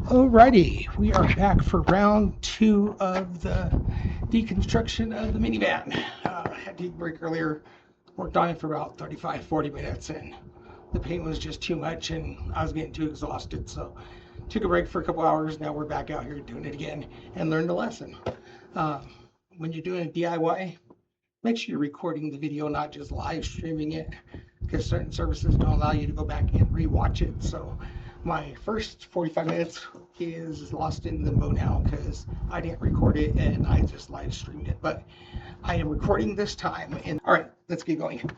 Alrighty, we are back for round two of the deconstruction of the minivan. I had to take a break earlier, worked on it for about 35-40 minutes, and the paint was just too much and I was getting too exhausted. So took a break for a couple hours. Now we're back out here doing it again and learned a lesson. Uh, when you're doing a DIY, make sure you're recording the video, not just live streaming it, because certain services don't allow you to go back and rewatch it. So my first 45 minutes is lost in limbo now because I didn't record it and I just live streamed it. But I am recording this time. And all right, let's get going.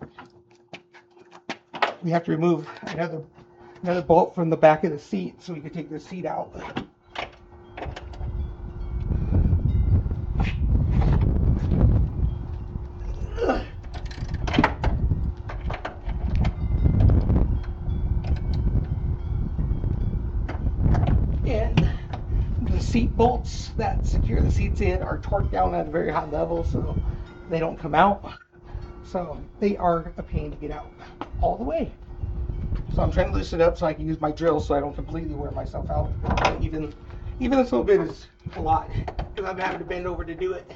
We have to remove another bolt from the back of the seat so we can take the seat out. And the seat bolts that secure the seats in are torqued down at a very high level so they don't come out. So they are a pain to get out all the way. So I'm trying to loosen it up so I can use my drill so I don't completely wear myself out. Even this little bit is a lot because I'm having to bend over to do it.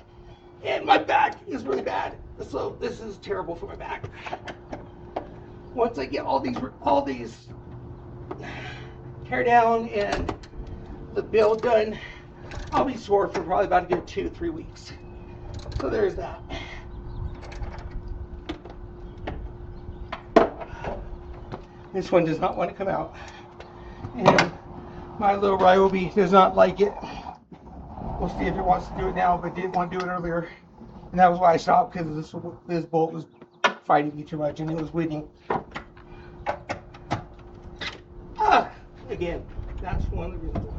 And my back is really bad. So this is terrible for my back. Once I get all these tear down and the build done, I'll be sore for probably about a good 2-3 weeks. So there's that. This one does not want to come out. And my little Ryobi does not like it. We'll see if it wants to do it now, but didn't want to do it earlier. And that was why I stopped, because this bolt was fighting me too much and it was winning. Again, that's one of the reasons why.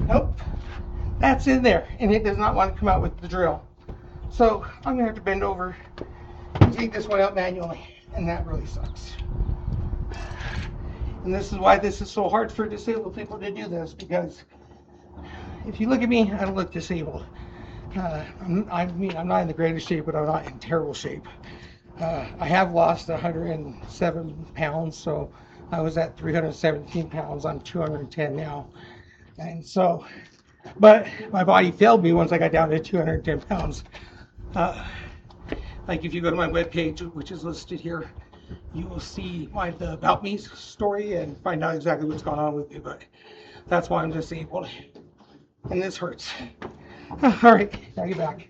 Nope, that's in there, and it does not want to come out with the drill. So I'm gonna have to bend over and take this one out manually, and that really sucks. And this is why this is so hard for disabled people to do this, because if you look at me, I don't look disabled. I'm not in the greatest shape, but I'm not in terrible shape. I have lost 107 pounds, so I was at 317 pounds. I'm 210 now. And so, but my body failed me once I got down to 210 pounds. Like if you go to my webpage, which is listed here, you will see the About Me story and find out exactly what's going on with me. But that's why I'm disabled. And this hurts. All right, now get back.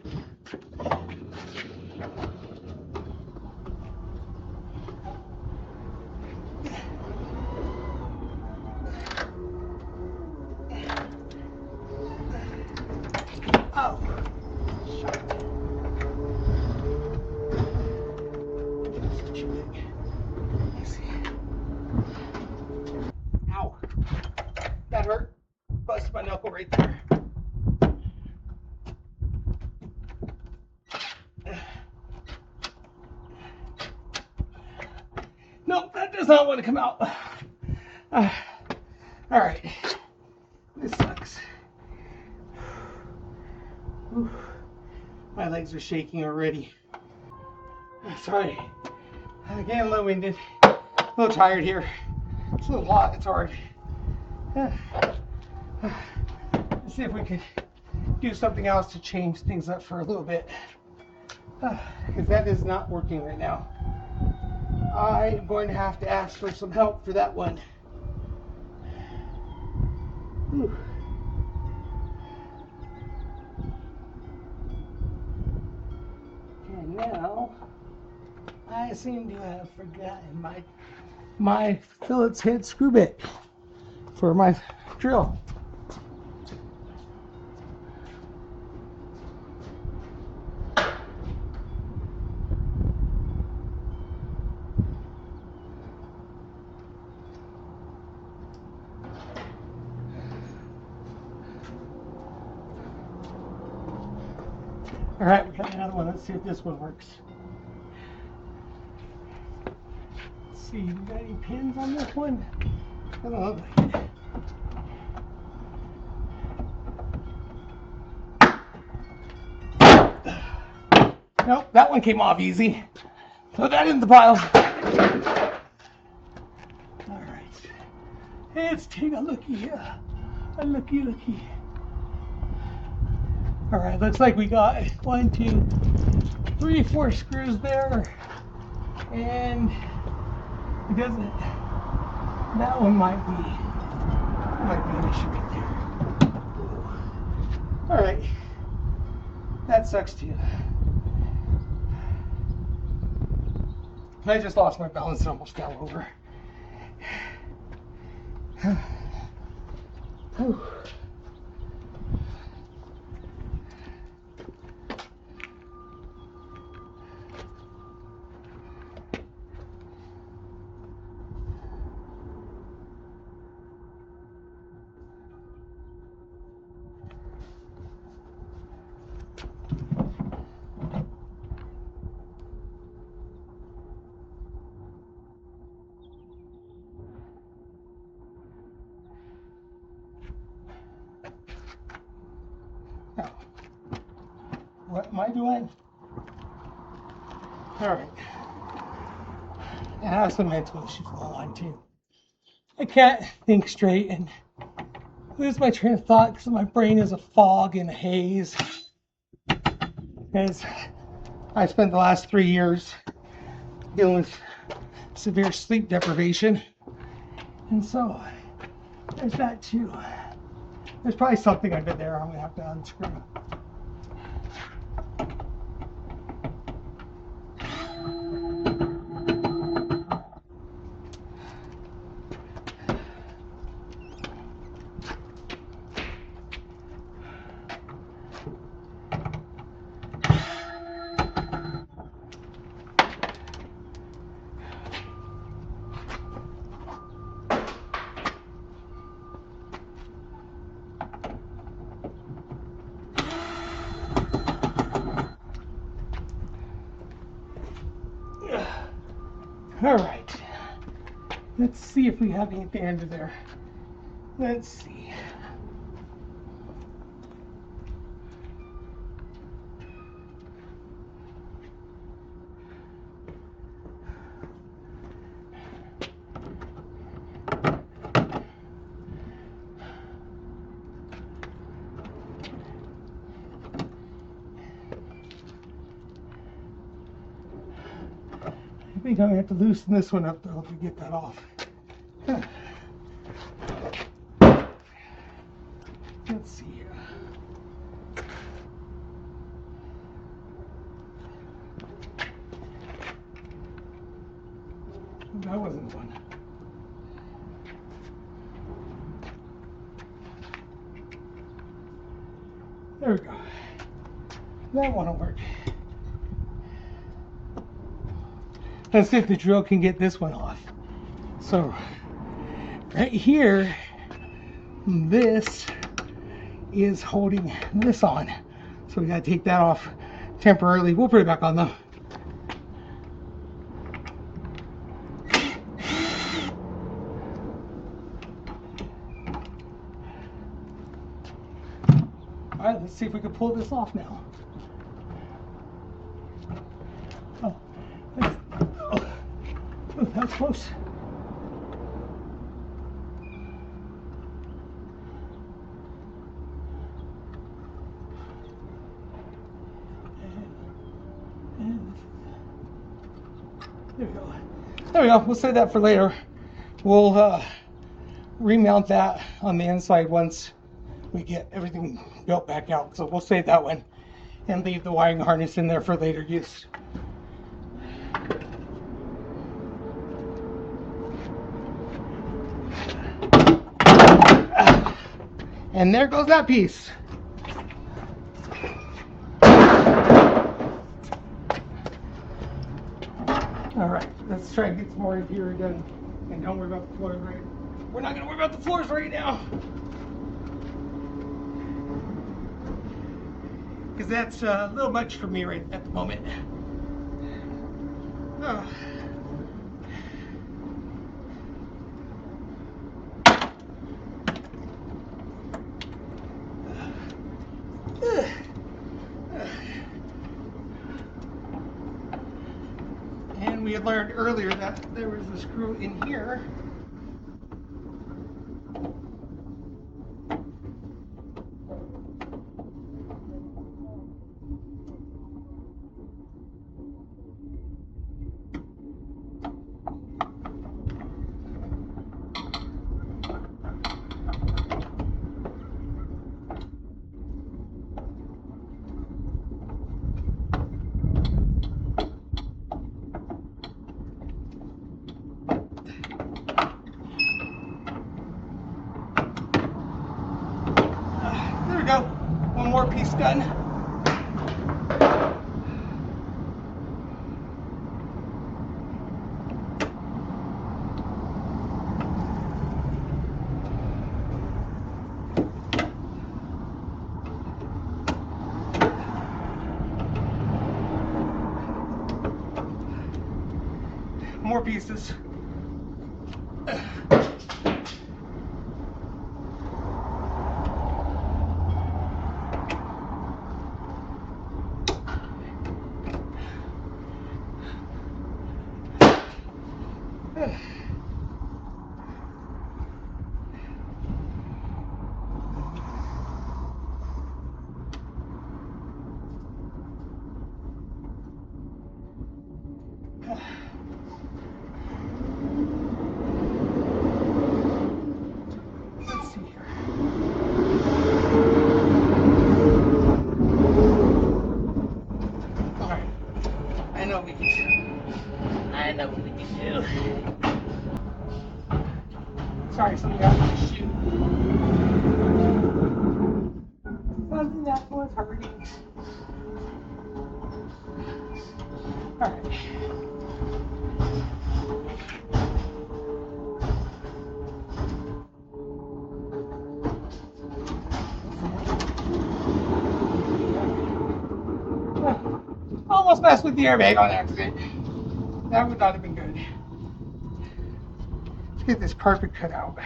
Oh, shut it. Ow. That hurt. Busted my knuckle right there. Nope, that does not want to come out. All right. This sucks. Whew. My legs are shaking already. Sorry. Again, a little winded. A little tired here. It's a little hot. It's hard. Let's see if we could do something else to change things up for a little bit. Because that is not working right now. I'm going to have to ask for some help for that one. Whew. And now I seem to have forgotten my Phillips head screw bit for my drill. All right, we got another one. Let's see if this one works. Let's see, we got any pins on this one? I don't know. Nope, that one came off easy. Put that in the pile. All right, let's take a looky here. A looky. All right, looks like we got 1, 2, 3, 4 screws there, and it doesn't. That one might be an issue right there. All right, that sucks too. I just lost my balance and almost fell over. Whew. Now, what am I doing? All right. I have some mental issues going on too. I can't think straight and lose my train of thought because my brain is a fog and a haze. As I spent the last 3 years dealing with severe sleep deprivation, and so there's that too. There's probably something under there I'm gonna have to unscrew. All right, let's see if we have anything under there. Let's see. I think I'm gonna have to loosen this one up though to get that off. Let's see here. That wasn't one. There we go. That one will work. Let's see if the drill can get this one off. So right here, this is holding this on. So we gotta take that off temporarily. We'll put it back on though. All right, let's see if we can pull this off now. Oh, that was close. There we go. There we go. We'll save that for later. We'll remount that on the inside once we get everything built back out. So we'll save that one and leave the wiring harness in there for later use. And there goes that piece. All right, let's try and get some more interior done and don't worry about the floors right. We're not gonna worry about the floors right now. because that's a little much for me right at the moment. Oh. And we had learned earlier that there was a screw in here. There we go. One more piece done. More pieces. Let's see here. All right. I know we can do. I know what we can do. Sorry, something got my shoe. Something that was hurting. All right. Almost messed with the airbag on accident. That would not have been good. Let's get this carpet cut out.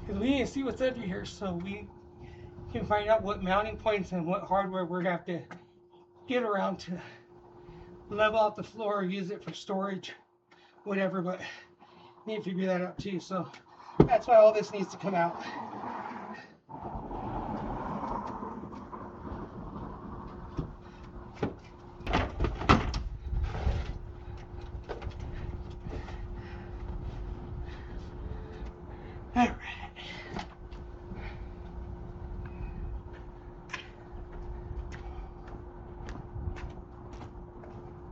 Because we need to see what's under here so we can find out what mounting points and what hardware we're going to have to get around to level out the floor or use it for storage, whatever, but need to figure that out too. So that's why all this needs to come out. All right.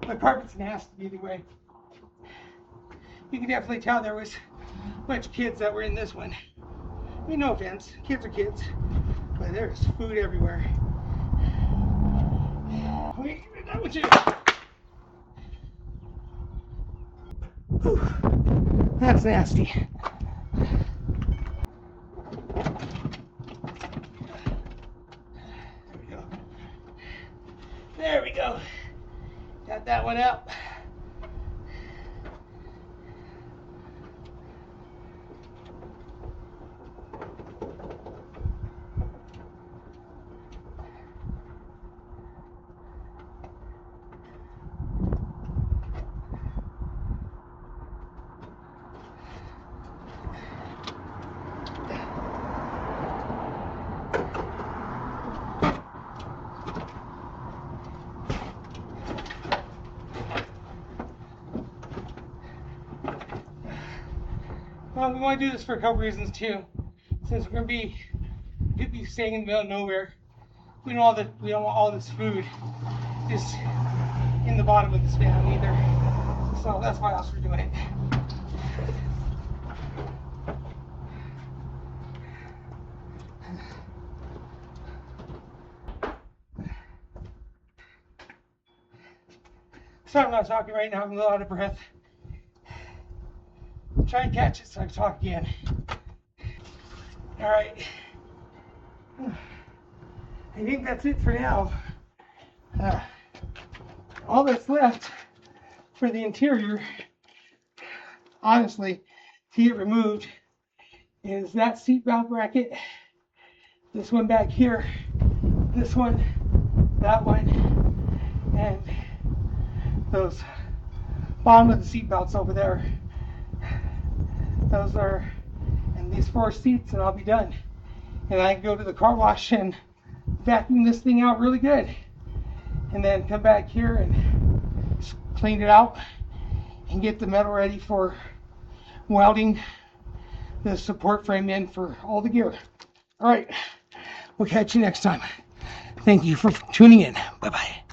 The carpet's nasty either way. You can definitely tell there was a bunch of kids that were in this one. I mean, no offense, kids are kids, but there's food everywhere. Wait, that was it. Whew, that's nasty. There we go. There we go. Got that one out. Well, we want to do this for a couple reasons too. Since we're could be staying in the middle of nowhere, we don't want all this food just in the bottom of this van either. So that's why else we're doing it. Sorry I'm not talking right now, I'm a little out of breath. Try and catch it so I can talk again. Alright. I think that's it for now. All that's left for the interior, honestly, to get removed is that seat belt bracket, this one back here, this one, that one, and those bottom of the seat belts over there. Those are, and these 4 seats, and I'll be done. And I can go to the car wash and vacuum this thing out really good, and then come back here and clean it out and get the metal ready for welding the support frame in for all the gear. All right, we'll catch you next time. Thank you for tuning in. Bye-bye.